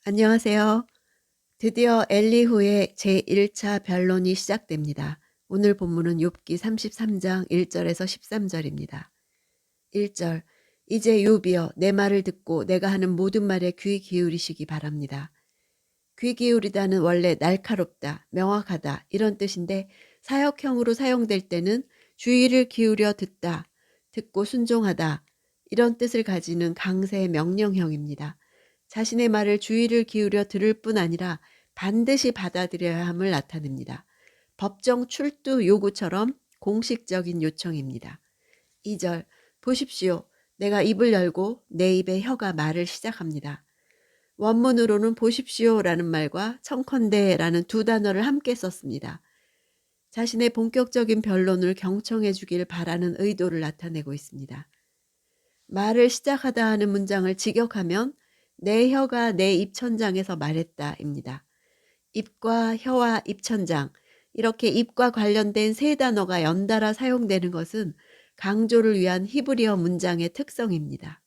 안녕하세요. 드디어 엘리후의 제1차 변론이 시작됩니다. 오늘 본문은 욥기 33장 1절에서 13절입니다. 1절 이제 욥이여 내 말을 듣고 내가 하는 모든 말에 귀 기울이시기 바랍니다. 귀 기울이다는 원래 날카롭다, 명확하다 이런 뜻인데 사역형으로 사용될 때는 주의를 기울여 듣다, 듣고 순종하다 이런 뜻을 가지는 강세 명령형입니다. 자신의 말을 주의를 기울여 들을 뿐 아니라 반드시 받아들여야 함을 나타냅니다. 법정 출두 요구처럼 공식적인 요청입니다. 2절 보십시오. 내가 입을 열고 내 입에 혀가 말을 시작합니다. 원문으로는 보십시오라는 말과 청컨대라는 두 단어를 함께 썼습니다. 자신의 본격적인 변론을 경청해 주길 바라는 의도를 나타내고 있습니다. 말을 시작하다 하는 문장을 직역하면 내 혀가 내 입천장에서 말했다입니다. 입과 혀와 입천장 이렇게 입과 관련된 세 단어가 연달아 사용되는 것은 강조를 위한 히브리어 문장의 특성입니다.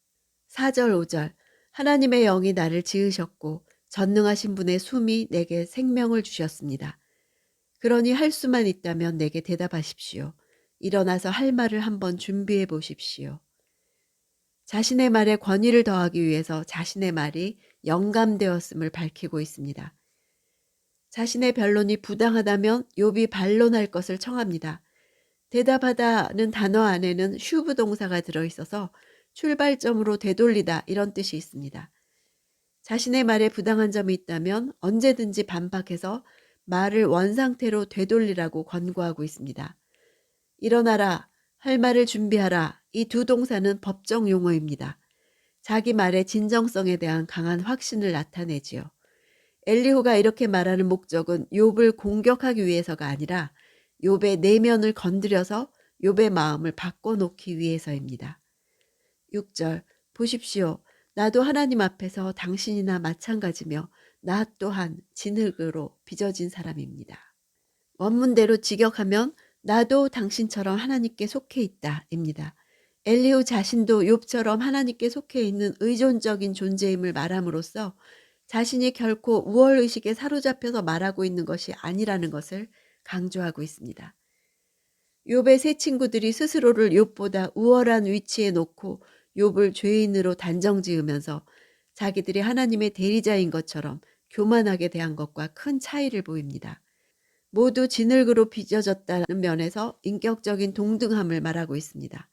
4절 5절 하나님의 영이 나를 지으셨고 전능하신 분의 숨이 내게 생명을 주셨습니다. 그러니 할 수만 있다면 내게 대답하십시오. 일어나서 할 말을 한번 준비해 보십시오. 자신의 말에 권위를 더하기 위해서 자신의 말이 영감되었음을 밝히고 있습니다. 자신의 변론이 부당하다면 욥이 반론할 것을 청합니다. 대답하다는 단어 안에는 슈브 동사가 들어있어서 출발점으로 되돌리다 이런 뜻이 있습니다. 자신의 말에 부당한 점이 있다면 언제든지 반박해서 말을 원상태로 되돌리라고 권고하고 있습니다. 일어나라, 할 말을 준비하라 이 두 동사는 법정 용어입니다. 자기 말의 진정성에 대한 강한 확신을 나타내지요. 엘리후가 이렇게 말하는 목적은 욥을 공격하기 위해서가 아니라 욥의 내면을 건드려서 욥의 마음을 바꿔놓기 위해서입니다. 6절 보십시오. 나도 하나님 앞에서 당신이나 마찬가지며 나 또한 진흙으로 빚어진 사람입니다. 원문대로 직역하면 나도 당신처럼 하나님께 속해 있다입니다. 엘리후 자신도 욥처럼 하나님께 속해 있는 의존적인 존재임을 말함으로써 자신이 결코 우월의식에 사로잡혀서 말하고 있는 것이 아니라는 것을 강조하고 있습니다. 욥의 세 친구들이 스스로를 욥보다 우월한 위치에 놓고 욥을 죄인으로 단정지으면서 자기들이 하나님의 대리자인 것처럼 교만하게 대한 것과 큰 차이를 보입니다. 모두 진흙으로 빚어졌다는 면에서 인격적인 동등함을 말하고 있습니다.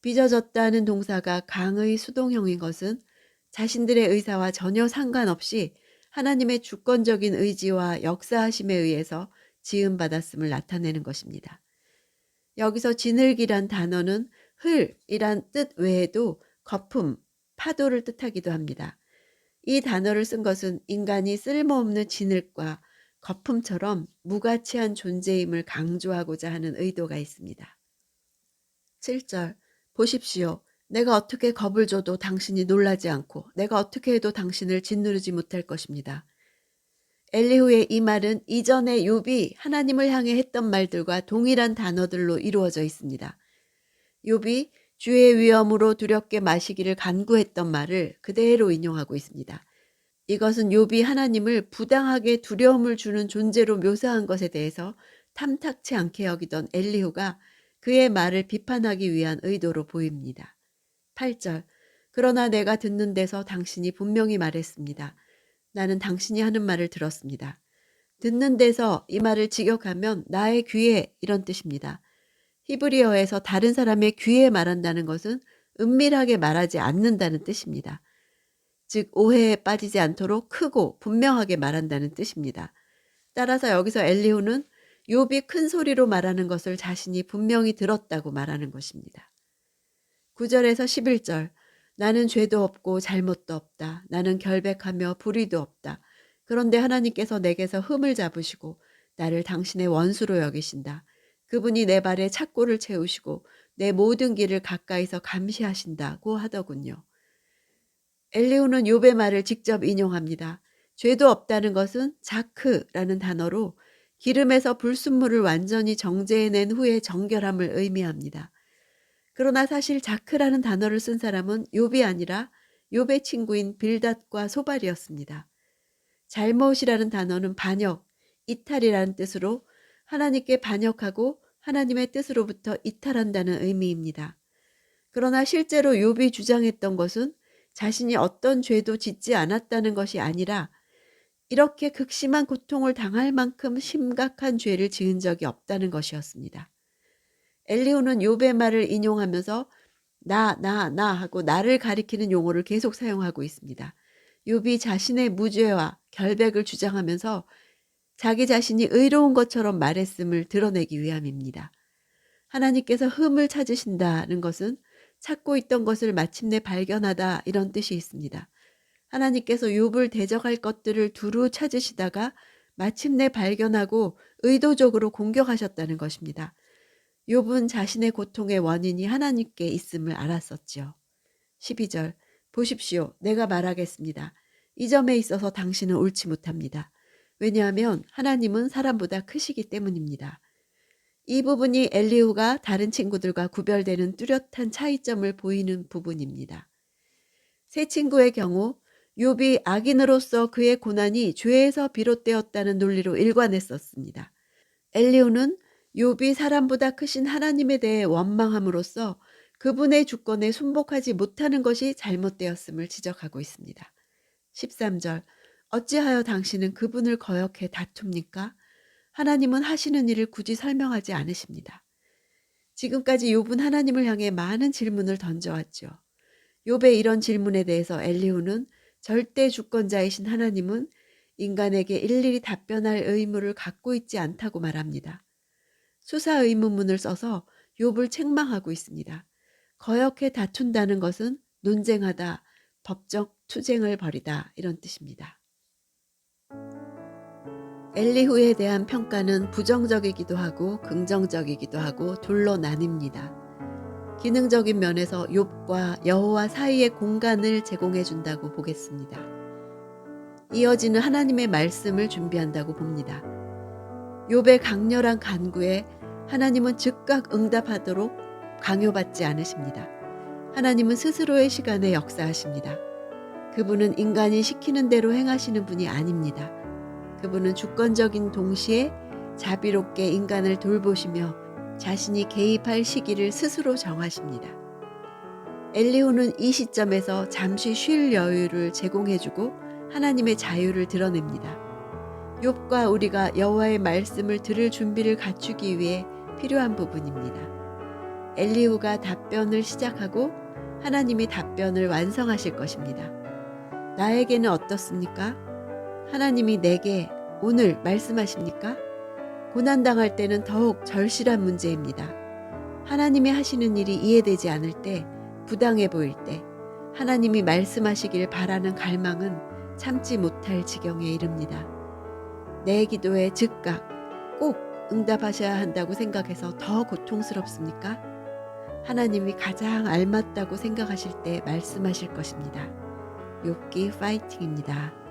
빚어졌다는 동사가 강의 수동형인 것은 자신들의 의사와 전혀 상관없이 하나님의 주권적인 의지와 역사하심에 의해서 지음받았음을 나타내는 것입니다. 여기서 진흙이란 단어는 흘이란 뜻 외에도 거품, 파도를 뜻하기도 합니다. 이 단어를 쓴 것은 인간이 쓸모없는 진흙과 거품처럼 무가치한 존재임을 강조하고자 하는 의도가 있습니다. 7절 보십시오. 내가 어떻게 겁을 줘도 당신이 놀라지 않고 내가 어떻게 해도 당신을 짓누르지 못할 것입니다. 엘리후의 이 말은 이전에 욥이 하나님을 향해 했던 말들과 동일한 단어들로 이루어져 있습니다. 욥이 주의 위엄으로 두렵게 마시기를 간구했던 말을 그대로 인용하고 있습니다. 이것은 욥이 하나님을 부당하게 두려움을 주는 존재로 묘사한 것에 대해서 탐탁치 않게 여기던 엘리후가 그의 말을 비판하기 위한 의도로 보입니다. 8절 그러나 내가 듣는 데서 당신이 분명히 말했습니다. 나는 당신이 하는 말을 들었습니다. 듣는 데서 이 말을 직역하면 나의 귀에 이런 뜻입니다. 히브리어에서 다른 사람의 귀에 말한다는 것은 은밀하게 말하지 않는다는 뜻입니다. 즉 오해에 빠지지 않도록 크고 분명하게 말한다는 뜻입니다. 따라서 여기서 엘리후는 욥이 큰 소리로 말하는 것을 자신이 분명히 들었다고 말하는 것입니다. 9절에서 11절 나는 죄도 없고 잘못도 없다. 나는 결백하며 불의도 없다. 그런데 하나님께서 내게서 흠을 잡으시고 나를 당신의 원수로 여기신다. 그분이 내 발에 착고를 채우시고 내 모든 길을 가까이서 감시하신다고 하더군요. 엘리후는 욥의 말을 직접 인용합니다. 죄도 없다는 것은 자크라는 단어로 기름에서 불순물을 완전히 정제해낸 후의 정결함을 의미합니다. 그러나 사실 자크라는 단어를 쓴 사람은 욥이 아니라 욥의 친구인 빌닷과 소발이었습니다. 잘못이라는 단어는 반역, 이탈이라는 뜻으로 하나님께 반역하고 하나님의 뜻으로부터 이탈한다는 의미입니다. 그러나 실제로 욥이 주장했던 것은 자신이 어떤 죄도 짓지 않았다는 것이 아니라 이렇게 극심한 고통을 당할 만큼 심각한 죄를 지은 적이 없다는 것이었습니다. 엘리후는 욥의 말을 인용하면서 나 하고 나를 가리키는 용어를 계속 사용하고 있습니다. 욥이 자신의 무죄와 결백을 주장하면서 자기 자신이 의로운 것처럼 말했음을 드러내기 위함입니다. 하나님께서 흠을 찾으신다는 것은 찾고 있던 것을 마침내 발견하다 이런 뜻이 있습니다. 하나님께서 욥을 대적할 것들을 두루 찾으시다가 마침내 발견하고 의도적으로 공격하셨다는 것입니다. 욥은 자신의 고통의 원인이 하나님께 있음을 알았었지요. 12절 보십시오. 내가 말하겠습니다. 이 점에 있어서 당신은 옳지 못합니다. 왜냐하면 하나님은 사람보다 크시기 때문입니다. 이 부분이 엘리후가 다른 친구들과 구별되는 뚜렷한 차이점을 보이는 부분입니다. 세 친구의 경우 욥이 악인으로서 그의 고난이 죄에서 비롯되었다는 논리로 일관했었습니다. 엘리후는 욥이 사람보다 크신 하나님에 대해 원망함으로써 그분의 주권에 순복하지 못하는 것이 잘못되었음을 지적하고 있습니다. 13절 어찌하여 당신은 그분을 거역해 다툽니까? 하나님은 하시는 일을 굳이 설명하지 않으십니다. 지금까지 욥은 하나님을 향해 많은 질문을 던져왔죠. 욥의 이런 질문에 대해서 엘리후는 절대 주권자이신 하나님은 인간에게 일일이 답변할 의무를 갖고 있지 않다고 말합니다. 수사 의문문을 써서 욥을 책망하고 있습니다. 거역해 다툰다는 것은 논쟁하다, 법적 투쟁을 벌이다 이런 뜻입니다. 엘리후에 대한 평가는 부정적이기도 하고 긍정적이기도 하고 둘로 나뉩니다. 기능적인 면에서 욥과 여호와 사이의 공간을 제공해 준다고 보겠습니다. 이어지는 하나님의 말씀을 준비한다고 봅니다. 욥의 강렬한 간구에 하나님은 즉각 응답하도록 강요받지 않으십니다. 하나님은 스스로의 시간에 역사하십니다. 그분은 인간이 시키는 대로 행하시는 분이 아닙니다. 그분은 주권적인 동시에 자비롭게 인간을 돌보시며 자신이 개입할 시기를 스스로 정하십니다. 엘리후는 이 시점에서 잠시 쉴 여유를 제공해주고 하나님의 자유를 드러냅니다. 욥과 우리가 여호와의 말씀을 들을 준비를 갖추기 위해 필요한 부분입니다. 엘리후가 답변을 시작하고 하나님이 답변을 완성하실 것입니다. 나에게는 어떻습니까? 하나님이 내게 오늘 말씀하십니까? 고난당할 때는 더욱 절실한 문제입니다. 하나님이 하시는 일이 이해되지 않을 때, 부당해 보일 때, 하나님이 말씀하시길 바라는 갈망은 참지 못할 지경에 이릅니다. 내 기도에 즉각 꼭 응답하셔야 한다고 생각해서 더 고통스럽습니까? 하나님이 가장 알맞다고 생각하실 때 말씀하실 것입니다. 욥기 파이팅입니다.